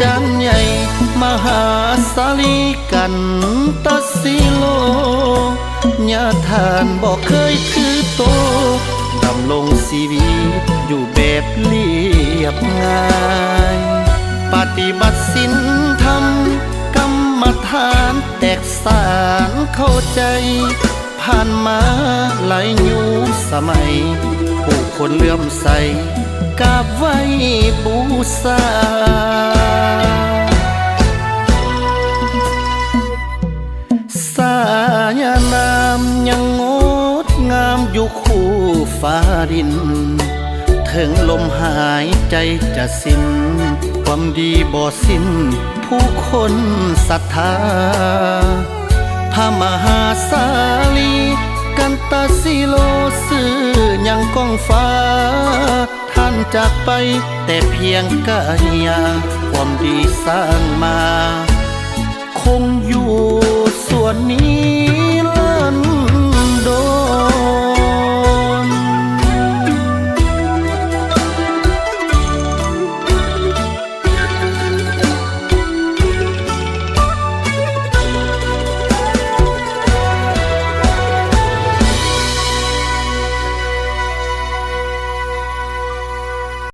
จารย์ใหญ่มหาสาลีกันตสิโลญาทานบอกเคยถือโตดำลงชีวิตอยู่แบบเรียบง่ายปฏิบัติศีลธรรมกรรมฐานแตกสารเข้าใจผ่านมาหลายยุคสมัยผู้คนเลื่อมใสกราบไหว้บูชาสายนามยังงดงามอยู่คู่ฟ้าดินถึงลมหายใจจะสิ้นความดีบ่สิ้นผู้คนศรัทธาพระมหาสาลีกันตสิโลสื่อยังก้องฟ้าท่านจากไปแต่เพียงกายาความดีสร้างมาคงอยู่ส่วนนี้